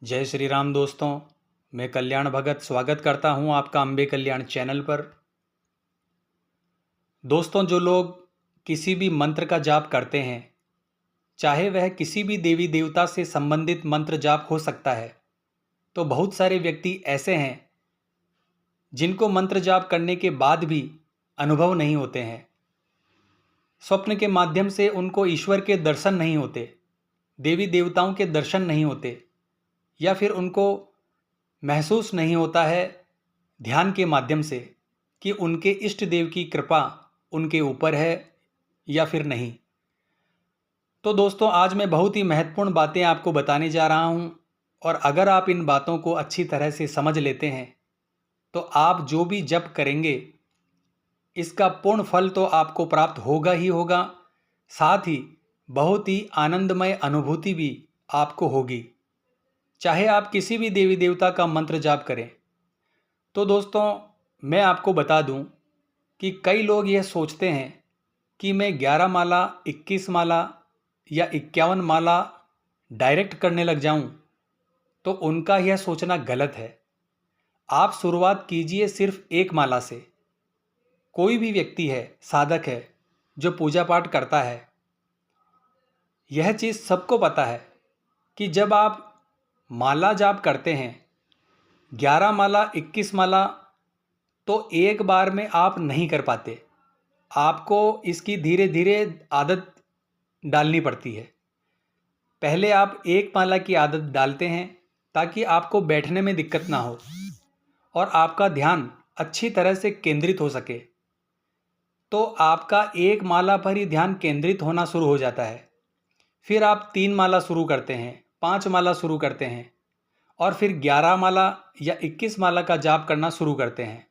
जय श्री राम दोस्तों। मैं कल्याण भगत स्वागत करता हूं आपका अम्बे कल्याण चैनल पर। दोस्तों, जो लोग किसी भी मंत्र का जाप करते हैं, चाहे वह किसी भी देवी देवता से संबंधित मंत्र जाप हो सकता है, तो बहुत सारे व्यक्ति ऐसे हैं जिनको मंत्र जाप करने के बाद भी अनुभव नहीं होते हैं। स्वप्न के माध्यम से उनको ईश्वर के दर्शन नहीं होते, देवी देवताओं के दर्शन नहीं होते, या फिर उनको महसूस नहीं होता है ध्यान के माध्यम से कि उनके इष्ट देव की कृपा उनके ऊपर है या फिर नहीं। तो दोस्तों, आज मैं बहुत ही महत्वपूर्ण बातें आपको बताने जा रहा हूं, और अगर आप इन बातों को अच्छी तरह से समझ लेते हैं तो आप जो भी जप करेंगे इसका पूर्ण फल तो आपको प्राप्त होगा ही होगा, साथ ही बहुत ही आनंदमय अनुभूति भी आपको होगी, चाहे आप किसी भी देवी देवता का मंत्र जाप करें। तो दोस्तों, मैं आपको बता दूं कि कई लोग यह सोचते हैं कि मैं 11 माला, 21 माला या 51 माला डायरेक्ट करने लग जाऊं, तो उनका यह सोचना गलत है। आप शुरुआत कीजिए सिर्फ एक माला से। कोई भी व्यक्ति है, साधक है, जो पूजा पाठ करता है, यह चीज़ सबको पता है कि जब आप माला जाप करते हैं 11 माला, 21 माला, तो एक बार में आप नहीं कर पाते। आपको इसकी धीरे धीरे आदत डालनी पड़ती है। पहले आप एक माला की आदत डालते हैं ताकि आपको बैठने में दिक्कत ना हो और आपका ध्यान अच्छी तरह से केंद्रित हो सके। तो आपका एक माला पर ही ध्यान केंद्रित होना शुरू हो जाता है। फिर आप 3 माला शुरू करते हैं, 5 माला शुरू करते हैं, और फिर 11 माला या 21 माला का जाप करना शुरू करते हैं।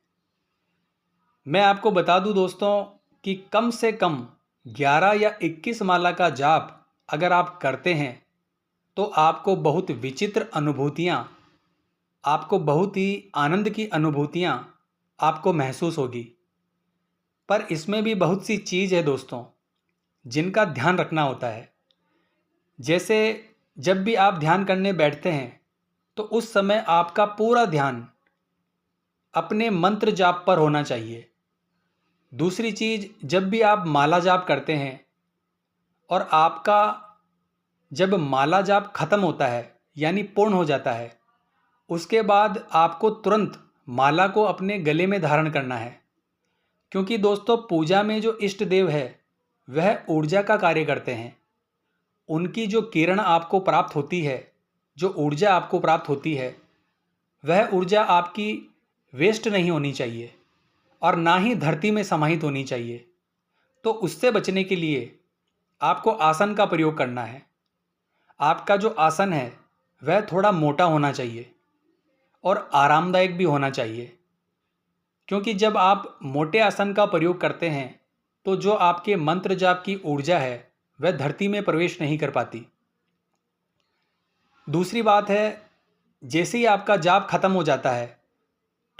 मैं आपको बता दूं दोस्तों कि कम से कम 11 या 21 माला का जाप अगर आप करते हैं तो आपको बहुत विचित्र अनुभूतियाँ, आपको बहुत ही आनंद की अनुभूतियाँ आपको महसूस होगी। पर इसमें भी बहुत सी चीज़ है दोस्तों जिनका ध्यान रखना होता है। जैसे जब भी आप ध्यान करने बैठते हैं तो उस समय आपका पूरा ध्यान अपने मंत्र जाप पर होना चाहिए। दूसरी चीज़, जब भी आप माला जाप करते हैं और आपका जब माला जाप खत्म होता है यानी पूर्ण हो जाता है, उसके बाद आपको तुरंत माला को अपने गले में धारण करना है। क्योंकि दोस्तों, पूजा में जो इष्ट देव है वह ऊर्जा का कार्य करते हैं। उनकी जो किरण आपको प्राप्त होती है, जो ऊर्जा आपको प्राप्त होती है, वह ऊर्जा आपकी वेस्ट नहीं होनी चाहिए और ना ही धरती में समाहित होनी चाहिए। तो उससे बचने के लिए आपको आसन का प्रयोग करना है। आपका जो आसन है वह थोड़ा मोटा होना चाहिए और आरामदायक भी होना चाहिए। क्योंकि जब आप मोटे आसन का प्रयोग करते हैं तो जो आपके मंत्र जाप की ऊर्जा है वह धरती में प्रवेश नहीं कर पाती। दूसरी बात है, जैसे ही आपका जाप खत्म हो जाता है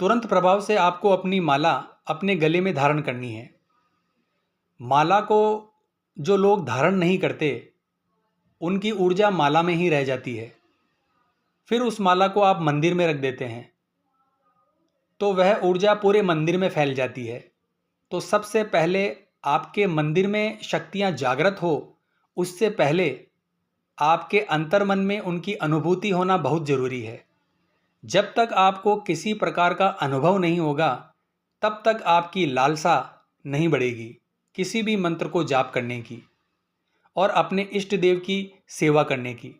तुरंत प्रभाव से आपको अपनी माला अपने गले में धारण करनी है। माला को जो लोग धारण नहीं करते उनकी ऊर्जा माला में ही रह जाती है। फिर उस माला को आप मंदिर में रख देते हैं तो वह ऊर्जा पूरे मंदिर में फैल जाती है। तो सबसे पहले आपके मंदिर में शक्तियाँ जागृत हो, उससे पहले आपके अंतर्मन में उनकी अनुभूति होना बहुत ज़रूरी है। जब तक आपको किसी प्रकार का अनुभव नहीं होगा तब तक आपकी लालसा नहीं बढ़ेगी किसी भी मंत्र को जाप करने की और अपने इष्ट देव की सेवा करने की।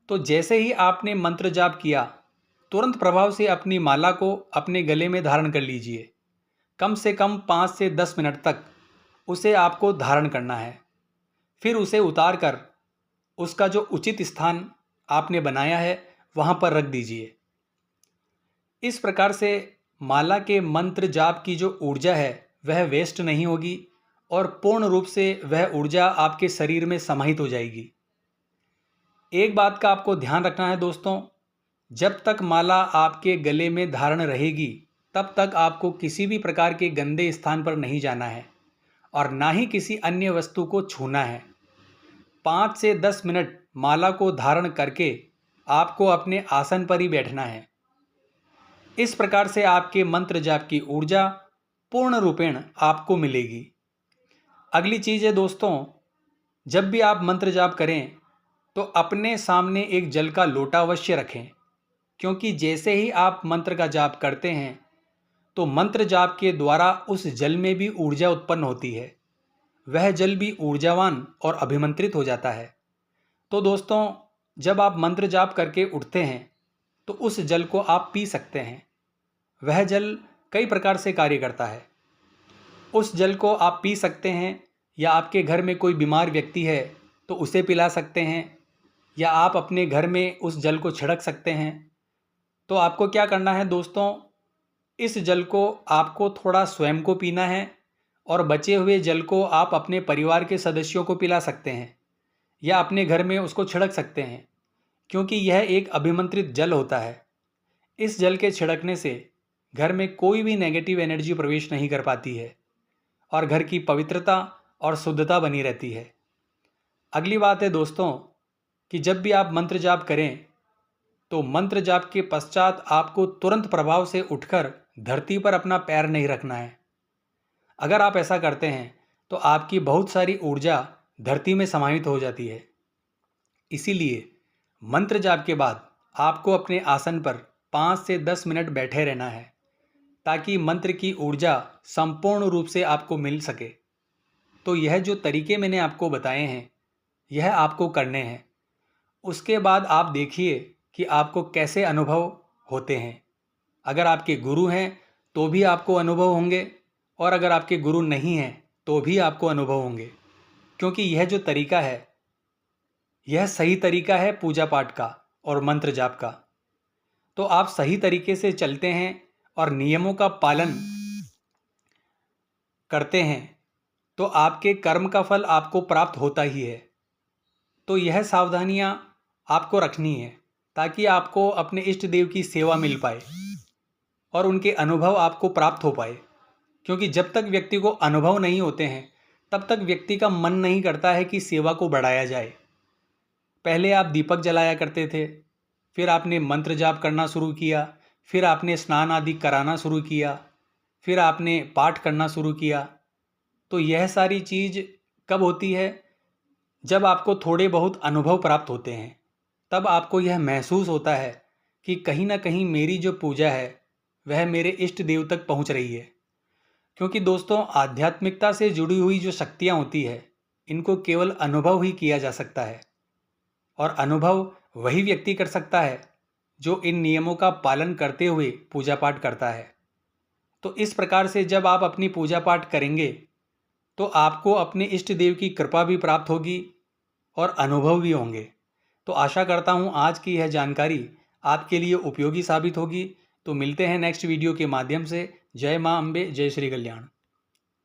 तो जैसे ही आपने मंत्र जाप किया, तुरंत प्रभाव से अपनी माला को अपने गले में धारण कर लीजिए। कम से कम 5 से 10 मिनट तक उसे आपको धारण करना है। फिर उसे उतार कर उसका जो उचित स्थान आपने बनाया है वहाँ पर रख दीजिए। इस प्रकार से माला के मंत्र जाप की जो ऊर्जा है वह वेस्ट नहीं होगी और पूर्ण रूप से वह ऊर्जा आपके शरीर में समाहित हो जाएगी। एक बात का आपको ध्यान रखना है दोस्तों, जब तक माला आपके गले में धारण रहेगी तब तक आपको किसी भी प्रकार के गंदे स्थान पर नहीं जाना है और ना ही किसी अन्य वस्तु को छूना है। 5 से 10 मिनट माला को धारण करके आपको अपने आसन पर ही बैठना है। इस प्रकार से आपके मंत्र जाप की ऊर्जा पूर्ण रूपेण आपको मिलेगी। अगली चीज़ है दोस्तों, जब भी आप मंत्र जाप करें तो अपने सामने एक जल का लोटा अवश्य रखें, क्योंकि जैसे ही आप मंत्र का जाप करते हैं तो मंत्र जाप के द्वारा उस जल में भी ऊर्जा उत्पन्न होती है। वह जल भी ऊर्जावान और अभिमंत्रित हो जाता है। तो दोस्तों, जब आप मंत्र जाप करके उठते हैं तो उस जल को आप पी सकते हैं। वह जल कई प्रकार से कार्य करता है। उस जल को आप पी सकते हैं, या आपके घर में कोई बीमार व्यक्ति है तो उसे पिला सकते हैं, या आप अपने घर में उस जल को छिड़क सकते हैं। तो आपको क्या करना है दोस्तों, इस जल को आपको थोड़ा स्वयं को पीना है और बचे हुए जल को आप अपने परिवार के सदस्यों को पिला सकते हैं, या अपने घर में उसको छिड़क सकते हैं, क्योंकि यह एक अभिमंत्रित जल होता है। इस जल के छिड़कने से घर में कोई भी नेगेटिव एनर्जी प्रवेश नहीं कर पाती है और घर की पवित्रता और शुद्धता बनी रहती है। अगली बात है दोस्तों कि जब भी आप मंत्र जाप करें तो मंत्र जाप के पश्चात आपको तुरंत प्रभाव से उठकर धरती पर अपना पैर नहीं रखना है। अगर आप ऐसा करते हैं तो आपकी बहुत सारी ऊर्जा धरती में समाहित हो जाती है। इसीलिए मंत्र जाप के बाद आपको अपने आसन पर 5 से 10 मिनट बैठे रहना है, ताकि मंत्र की ऊर्जा संपूर्ण रूप से आपको मिल सके। तो यह जो तरीके मैंने आपको बताए हैं, यह आपको करने हैं। उसके बाद आप देखिए कि आपको कैसे अनुभव होते हैं। अगर आपके गुरु हैं तो भी आपको अनुभव होंगे, और अगर आपके गुरु नहीं हैं तो भी आपको अनुभव होंगे, क्योंकि यह जो तरीका है यह सही तरीका है पूजा पाठ का और मंत्र जाप का। तो आप सही तरीके से चलते हैं और नियमों का पालन करते हैं तो आपके कर्म का फल आपको प्राप्त होता ही है। तो यह सावधानियां आपको रखनी है, ताकि आपको अपने इष्ट देव की सेवा मिल पाए और उनके अनुभव आपको प्राप्त हो पाए। क्योंकि जब तक व्यक्ति को अनुभव नहीं होते हैं तब तक व्यक्ति का मन नहीं करता है कि सेवा को बढ़ाया जाए। पहले आप दीपक जलाया करते थे, फिर आपने मंत्र जाप करना शुरू किया, फिर आपने स्नान आदि कराना शुरू किया, फिर आपने पाठ करना शुरू किया। तो यह सारी चीज़ कब होती है? जब आपको थोड़े बहुत अनुभव प्राप्त होते हैं, तब आपको यह महसूस होता है कि कहीं ना कहीं मेरी जो पूजा है वह मेरे इष्ट देव तक पहुंच रही है। क्योंकि दोस्तों, आध्यात्मिकता से जुड़ी हुई जो शक्तियां होती है, इनको केवल अनुभव ही किया जा सकता है, और अनुभव वही व्यक्ति कर सकता है जो इन नियमों का पालन करते हुए पूजा पाठ करता है। तो इस प्रकार से जब आप अपनी पूजा पाठ करेंगे तो आपको अपने इष्ट देव की कृपा भी प्राप्त होगी और अनुभव भी होंगे। तो आशा करता हूँ आज की यह जानकारी आपके लिए उपयोगी साबित होगी। तो मिलते हैं नेक्स्ट वीडियो के माध्यम से। जय मां अम्बे, जय श्री कल्याण।